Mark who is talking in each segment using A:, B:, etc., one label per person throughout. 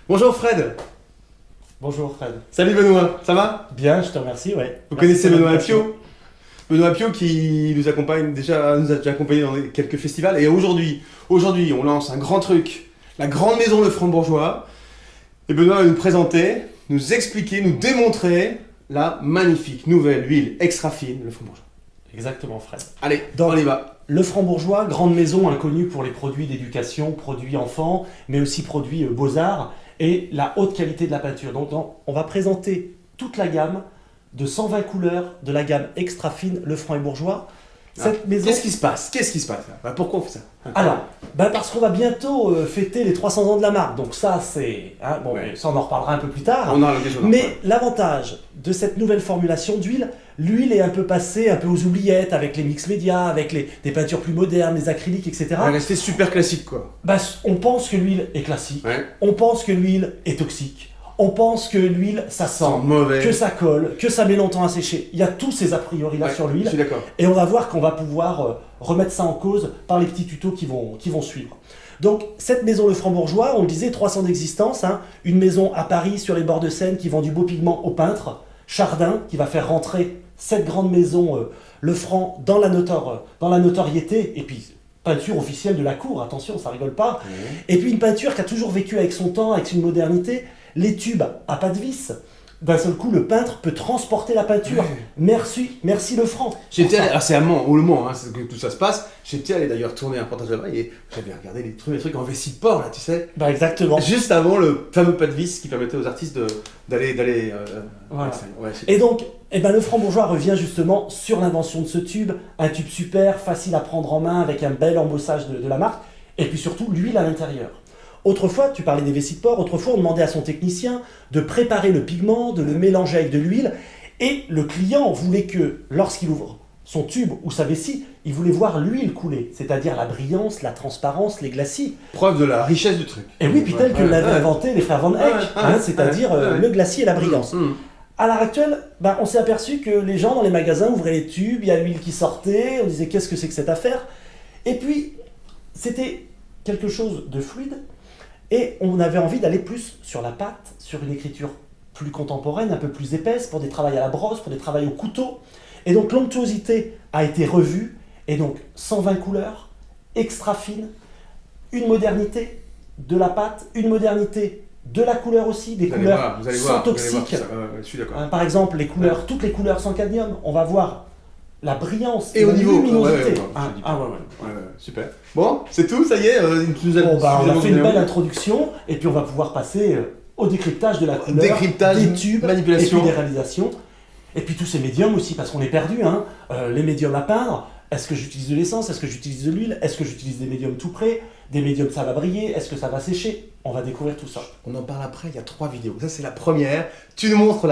A: Bonjour Fred.
B: Bonjour Fred.
A: Salut Benoît, ça va?
B: Bien, je te remercie, ouais.
A: Vous
B: Merci
A: connaissez
B: pour
A: Benoît
B: l'invitation.
A: Appiau? Benoît Appiau qui nous accompagne déjà, nous a déjà accompagné dans quelques festivals. Et aujourd'hui, on lance un grand truc, la grande maison Le Franc-Bourgeois. Et Benoît va nous présenter, nous expliquer, nous démontrer la magnifique nouvelle huile extra fine, Le Franc-Bourgeois.
B: Exactement Fred.
A: Allez, on y va.
B: Le Franc-Bourgeois, grande maison inconnue pour les produits d'éducation, produits enfants, mais aussi produits beaux-arts et la haute qualité de la peinture. Donc on va présenter toute la gamme de 120 couleurs de la gamme extra fine Le Franc et Bourgeois. Cette maison...
A: Qu'est-ce qui se passe? Là pourquoi on fait ça?
B: Alors, parce qu'on va bientôt fêter les 300 ans de la marque, donc ça c'est... hein, bon,
A: Ouais.
B: ça on en reparlera un peu plus tard.
A: On aura l'occasion d'en
B: Mais
A: parler.
B: l'avantage de cette nouvelle formulation d'huile, l'huile est un peu passée un peu aux oubliettes avec les mix médias, avec des peintures plus modernes, les acryliques, etc.
A: On va rester super classique quoi.
B: On pense que l'huile est classique,
A: Ouais.
B: on pense que l'huile est toxique, on pense que l'huile ça sent,
A: mauvais.
B: que ça colle, que ça met longtemps à sécher. Il y a tous ces a priori là
A: Ouais,
B: sur
A: je
B: l'huile
A: suis d'accord.
B: et on va voir qu'on va pouvoir remettre ça en cause par les petits tutos qui vont suivre. Donc cette maison Le Franc-Bourgeois, on le disait, 3 ans d'existence, hein, une maison à Paris sur les bords de Seine qui vend du beau pigment aux peintres, Chardin qui va faire rentrer cette grande maison Le Franc dans la notoriété et puis peinture officielle de la cour, attention ça rigole pas, et puis une peinture qui a toujours vécu avec son temps, avec une modernité, les tubes à pas de vis. D'un seul coup, le peintre peut transporter la peinture. Merci Le Franc.
A: J'étais
B: Pour
A: allé,
B: ça.
A: alors c'est à Mans, ou Le Mans, hein, c'est que tout ça se passe. J'étais allé d'ailleurs tourner un reportage là-bas et j'avais regardé les trucs en vessie de porc là, tu sais.
B: Exactement.
A: Juste avant le fameux pas de vis qui permettait aux artistes d'aller.
B: Voilà.
A: Ouais, c'est-
B: Et donc, le Franc-Bourgeois revient justement sur l'invention de ce tube, un tube super, facile à prendre en main, avec un bel embossage de la marque, et puis surtout l'huile à l'intérieur. Autrefois, tu parlais des vessies de porc, autrefois on demandait à son technicien de préparer le pigment, de le mélanger avec de l'huile, et le client voulait que, lorsqu'il ouvre son tube ou sa vessie, il voulait voir l'huile couler, c'est-à-dire la brillance, la transparence, les glacis.
A: Preuve de la richesse du truc.
B: Et oui, puis tel que
A: Ouais,
B: l'avaient
A: ouais.
B: inventé les frères Van Eyck,
A: Ouais,
B: c'est-à-dire
A: ouais.
B: le glacis et la brillance.
A: Mmh.
B: À l'heure actuelle, on s'est aperçu que les gens dans les magasins ouvraient les tubes, il y a l'huile qui sortait, on disait qu'est-ce que c'est que cette affaire? Et puis, c'était quelque chose de fluide, et on avait envie d'aller plus sur la pâte, sur une écriture plus contemporaine, un peu plus épaisse, pour des travaux à la brosse, pour des travaux au couteau. Et donc l'onctuosité a été revue, et donc 120 couleurs, extra fines, une modernité de la pâte, une modernité de la couleur aussi, des couleurs
A: Vous allez
B: sans
A: voir,
B: toxiques.
A: tout ça. Je suis d'accord.
B: Par exemple, les couleurs, toutes les couleurs sans cadmium, on va voir la brillance
A: Et au
B: la
A: niveau,
B: luminosité.
A: ouais, super. Bon, c'est tout, ça y est, tu nous as
B: Bon, on a
A: suffisamment
B: fait une
A: donné
B: belle
A: envie.
B: introduction et puis on va pouvoir passer au décryptage de la couleur,
A: Décryptage,
B: des tubes
A: manipulation.
B: et puis des réalisations. Et puis tous ces médiums aussi, parce qu'on est perdu. Hein. Les médiums à peindre, est-ce que j'utilise de l'essence? Est-ce que j'utilise de l'huile? Est-ce que j'utilise des médiums tout près? Des médiums ça va briller? Est-ce que ça va sécher? On va découvrir tout ça.
A: On en parle après, il y a 3 vidéos. Ça, c'est la première. Tu nous montres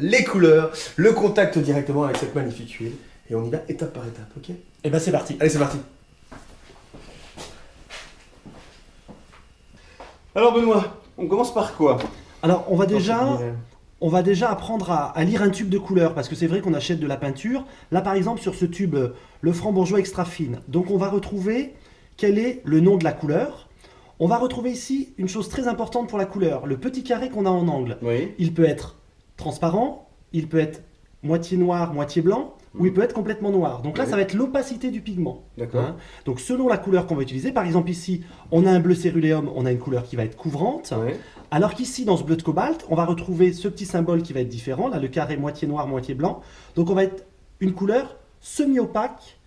A: les couleurs, le contact directement avec cette magnifique huile. Et on y va étape par étape, ok?
B: Et c'est parti.
A: Allez, c'est parti. Alors, Benoît, on commence par quoi?
B: Alors on va déjà apprendre à lire un tube de couleur, parce que c'est vrai qu'on achète de la peinture. Là, par exemple, sur ce tube, le Franc-Bourgeois extra fine. Donc, on va retrouver quel est le nom de la couleur. On va retrouver ici une chose très importante pour la couleur, le petit carré qu'on a en angle.
A: Oui.
B: Il peut être transparent, il peut être moitié noir, moitié blanc, ou il peut être complètement noir. Donc là,
A: Oui.
B: ça va être l'opacité du pigment.
A: D'accord.
B: Hein. Donc, selon la couleur qu'on va utiliser, par exemple ici, on a un bleu céruléum, on a une couleur qui va être couvrante.
A: Ouais.
B: Alors qu'ici, dans ce bleu de cobalt, on va retrouver ce petit symbole qui va être différent, là, le carré moitié noir, moitié blanc. Donc on va être une couleur semi-opaque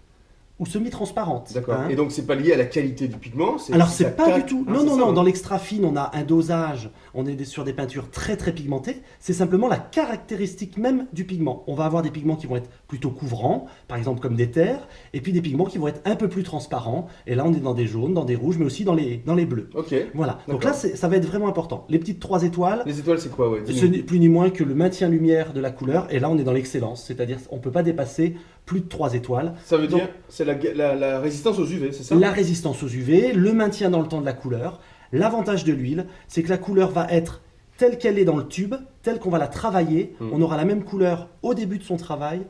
B: ou semi-transparente.
A: D'accord.
B: hein.
A: Et donc, c'est pas lié à la qualité du pigment?
B: Alors
A: la
B: c'est pas
A: caract-
B: du tout.
A: Ah,
B: Non,
A: c'est
B: non,
A: ça,
B: non.
A: hein.
B: Dans l'extra fine, on a un dosage. On est sur des peintures très très pigmentées. C'est simplement la caractéristique même du pigment. On va avoir des pigments qui vont être plutôt couvrants, par exemple comme des terres, et puis des pigments qui vont être un peu plus transparents. Et là, on est dans des jaunes, dans des rouges, mais aussi dans les bleus.
A: Ok.
B: Voilà. Donc
A: D'accord.
B: là, ça va être vraiment important. Les petites 3 étoiles.
A: Les étoiles, c'est quoi? Ouais,
B: Ce
A: dis-nous.
B: n'est plus ni moins que le maintien lumière de la couleur, et là on est dans l'excellence, c'est-à-dire on ne peut pas dépasser plus de 3 étoiles.
A: Ça veut
B: Donc,
A: dire c'est la résistance aux UV, c'est ça?
B: la résistance aux UV, le maintien dans le temps de la couleur. L'avantage de l'huile, c'est que la couleur va être telle qu'elle est dans le tube, telle qu'on va la travailler. On aura la même couleur au début de son travail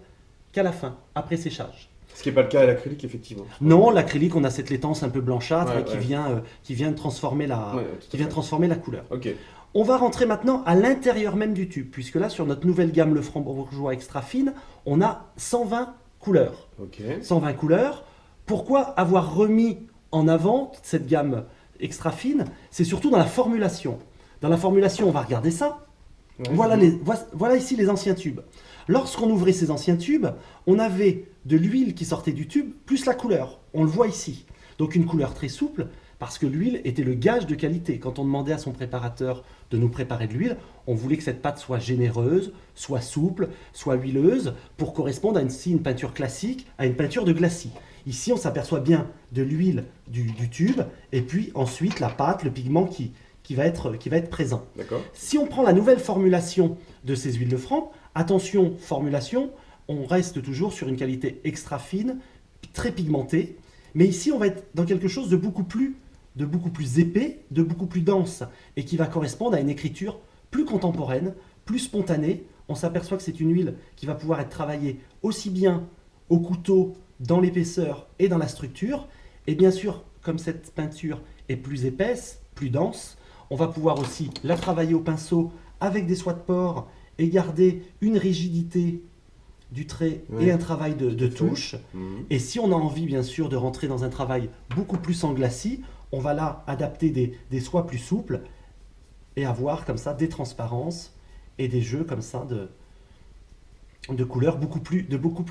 B: qu'à la fin, après séchage.
A: Ce qui n'est pas le cas à l'acrylique, effectivement.
B: Non, l'acrylique, on a cette laitance un peu blanchâtre
A: Ouais,
B: qui
A: ouais.
B: vient transformer la,
A: Ouais, tout à fait.
B: transformer la couleur.
A: Ok.
B: On va rentrer maintenant à l'intérieur même du tube, puisque là, sur notre nouvelle gamme Le Frambourgeois Extra Fine, on a 120 couleurs.
A: Ok.
B: 120 couleurs. Pourquoi avoir remis en avant cette gamme extra fine? C'est surtout dans la formulation. Dans la formulation, on va regarder ça.
A: Ouais,
B: Voilà ici les anciens tubes. Lorsqu'on ouvrait ces anciens tubes, on avait de l'huile qui sortait du tube, plus la couleur. On le voit ici. Donc une couleur très souple, parce que l'huile était le gage de qualité. Quand on demandait à son préparateur de nous préparer de l'huile, on voulait que cette pâte soit généreuse, soit souple, soit huileuse, pour correspondre à une peinture classique, à une peinture de glacis. Ici, on s'aperçoit bien de l'huile du tube, et puis ensuite la pâte, le pigment qui va être présent.
A: D'accord.
B: Si on prend la nouvelle formulation de ces huiles de franc, attention, formulation, on reste toujours sur une qualité extra fine, très pigmentée, mais ici on va être dans quelque chose de beaucoup plus épais, de beaucoup plus dense, et qui va correspondre à une écriture plus contemporaine, plus spontanée. On s'aperçoit que c'est une huile qui va pouvoir être travaillée aussi bien au couteau, dans l'épaisseur et dans la structure, et bien sûr, comme cette peinture est plus épaisse, plus dense, on va pouvoir aussi la travailler au pinceau avec des soies de porc et garder une rigidité du trait
A: Ouais,
B: et un travail de
A: fait.
B: touche.
A: Mhm.
B: Et si on a envie, bien sûr, de rentrer dans un travail beaucoup plus en glacis, on va là adapter des soies plus souples et avoir comme ça des transparences et des jeux comme ça de couleurs beaucoup plus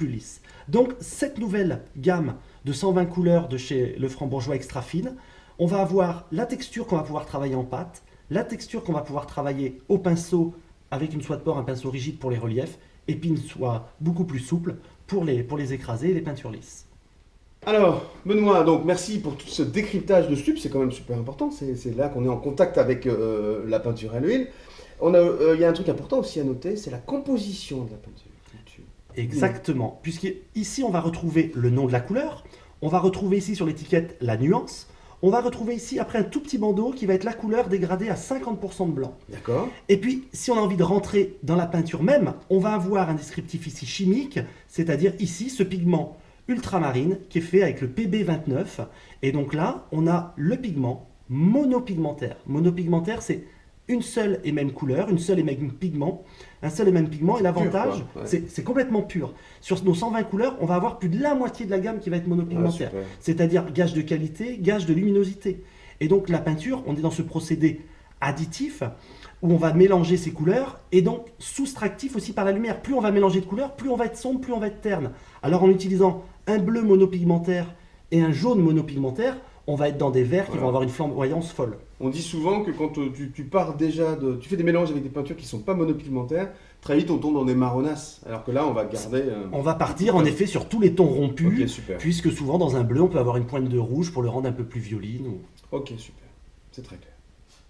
B: lisses. Donc, cette nouvelle gamme de 120 couleurs de chez Le Frambourgeois Extra Fine, on va avoir la texture qu'on va pouvoir travailler en pâte, la texture qu'on va pouvoir travailler au pinceau avec une soie de porc, un pinceau rigide pour les reliefs, et puis une soie beaucoup plus souple pour les écraser et les peintures lisses.
A: Alors, Benoît, donc merci pour tout ce décryptage de ce tube, c'est quand même super important. C'est là qu'on est en contact avec la peinture à l'huile. Il y a un truc important aussi à noter, c'est la composition de la peinture. Du tube.
B: Exactement, puisqu'ici on va retrouver le nom de la couleur, on va retrouver ici sur l'étiquette la nuance, on va retrouver ici après un tout petit bandeau qui va être la couleur dégradée à 50% de blanc.
A: D'accord.
B: Et puis, si on a envie de rentrer dans la peinture même, on va avoir un descriptif ici chimique, c'est-à-dire ici ce pigment ultramarine qui est fait avec le PB29. Et donc là, on a le pigment monopigmentaire. Monopigmentaire, c'est une seule et même couleur, une seule et même pigment, un seul et même pigment. Et l'avantage,
A: Pur, quoi, ouais.
B: c'est complètement pur. Sur nos 120 couleurs, on va avoir plus de la moitié de la gamme qui va être monopigmentaire.
A: Ah, super.
B: C'est-à-dire gage de qualité, gage de luminosité. Et donc la peinture, on est dans ce procédé additif où on va mélanger ces couleurs et donc soustractif aussi par la lumière. Plus on va mélanger de couleurs, plus on va être sombre, plus on va être terne. Alors en utilisant un bleu monopigmentaire et un jaune monopigmentaire, on va être dans des verts qui vont avoir une flamboyance folle.
A: On dit souvent que quand tu pars déjà tu fais des mélanges avec des peintures qui ne sont pas monopigmentaires, très vite on tombe dans des marronasses. Alors que là, on va garder.
B: On va partir en effet sur tous les tons rompus,
A: Ok, super.
B: puisque souvent dans un bleu, on peut avoir une pointe de rouge pour le rendre un peu plus violine.
A: Ok, super. C'est très clair.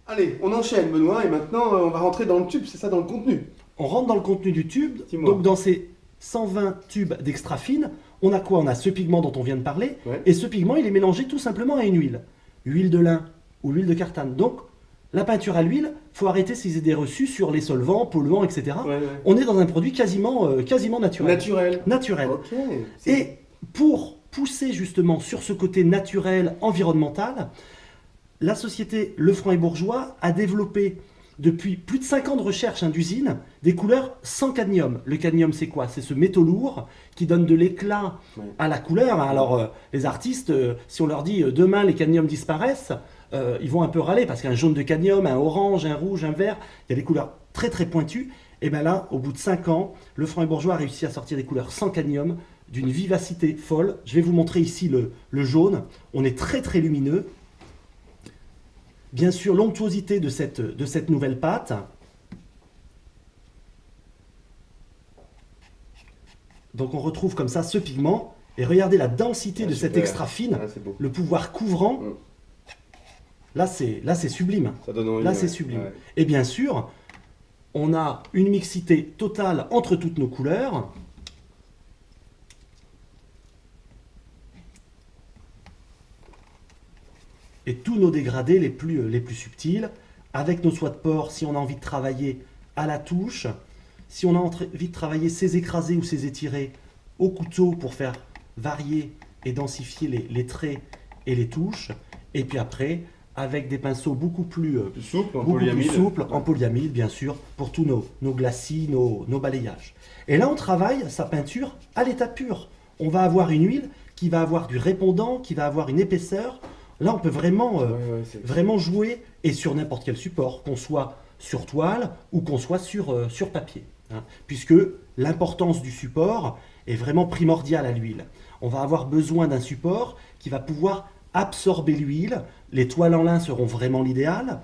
A: Allez, on enchaîne, Benoît, et maintenant on va rentrer dans le tube, c'est ça, dans le contenu.
B: On rentre dans le contenu du tube.
A: Dis-moi.
B: Donc dans ces 120 tubes d'extra fine, on a quoi? On a ce pigment dont on vient de parler,
A: Ouais.
B: et ce pigment, il est mélangé tout simplement à une huile. Huile de lin ou huile de cartane. Donc, la peinture à l'huile, il faut arrêter ces idées reçues sur les solvants, polluants, etc.
A: Ouais, ouais.
B: On est dans un produit quasiment naturel.
A: Naturel.
B: Naturel.
A: Ok.
B: Et pour pousser justement sur ce côté naturel, environnemental, la société Lefranc et Bourgeois a développé depuis plus de 5 ans de recherche d'usine des couleurs sans cadmium. Le cadmium, c'est quoi? C'est ce métaux lourd qui donne de l'éclat
A: Ouais.
B: à la couleur. Alors, les artistes, si on leur dit demain les cadmiums disparaissent, ils vont un peu râler parce qu'un jaune de cadmium, un orange, un rouge, un vert, il y a des couleurs très très pointues. Et bien là, au bout de 5 ans, Lefranc et Bourgeois a réussi à sortir des couleurs sans cadmium d'une vivacité folle. Je vais vous montrer ici le jaune. On est très très lumineux. Bien sûr, l'onctuosité de cette nouvelle pâte. Donc on retrouve comme ça ce pigment. Et regardez la densité de cette
A: super.
B: extra fine,
A: Ah, c'est beau.
B: le pouvoir couvrant.
A: Mm.
B: Là, c'est sublime.
A: Ça donne envie.
B: Là,
A: ouais.
B: c'est sublime.
A: Ouais.
B: Et bien sûr, on a une mixité totale entre toutes nos couleurs. Et tous nos dégradés les plus subtils, avec nos soies de porc, si on a envie de travailler à la touche, si on a envie de travailler ces écrasés ou ces étirés au couteau pour faire varier et densifier les traits et les touches. Et puis après, avec des pinceaux beaucoup plus
A: Souple, en
B: beaucoup plus
A: polyamide.
B: souples, en polyamide bien sûr, pour tous nos glacis, nos balayages. Et là, on travaille sa peinture à l'état pur. On va avoir une huile qui va avoir du répondant, qui va avoir une épaisseur. Là, on peut vraiment, vraiment jouer, et sur n'importe quel support, qu'on soit sur toile ou qu'on soit sur papier. Hein, puisque l'importance du support est vraiment primordiale à l'huile. On va avoir besoin d'un support qui va pouvoir absorber l'huile. Les toiles en lin seront vraiment l'idéal.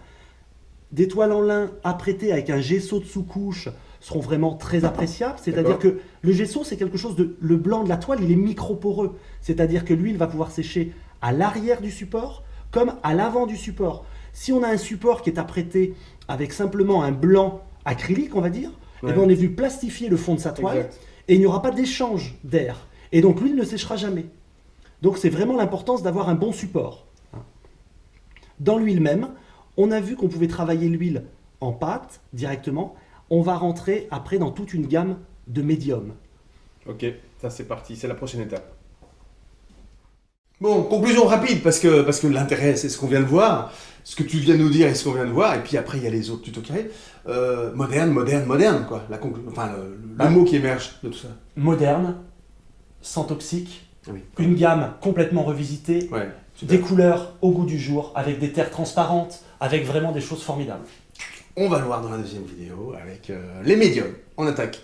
B: Des toiles en lin apprêtées avec un gesso de sous-couche seront vraiment très appréciables. C'est-à-dire que le gesso, c'est quelque chose de... Le blanc de la toile, il est micro-poreux. C'est-à-dire que l'huile va pouvoir sécher à l'arrière du support comme à l'avant du support. Si on a un support qui est apprêté avec simplement un blanc acrylique, on va dire, eh bien on est venu plastifier le fond de sa toile et il n'y aura pas d'échange d'air. Et donc l'huile ne séchera jamais. Donc c'est vraiment l'importance d'avoir un bon support. Dans l'huile même, on a vu qu'on pouvait travailler l'huile en pâte directement. On va rentrer après dans toute une gamme de médiums.
A: Ok, ça c'est parti, c'est la prochaine étape. Bon, conclusion rapide, parce que l'intérêt c'est ce qu'on vient de voir, ce que tu viens de nous dire et ce qu'on vient de voir, et puis après il y a les autres tutos carrés. Moderne, quoi. Le mot qui émerge de tout ça.
B: Moderne, sans toxique,
A: Oui.
B: une gamme complètement revisitée,
A: Ouais,
B: des couleurs au goût du jour, avec des terres transparentes, avec vraiment des choses formidables.
A: On va le voir dans la deuxième vidéo avec les médiums. On attaque.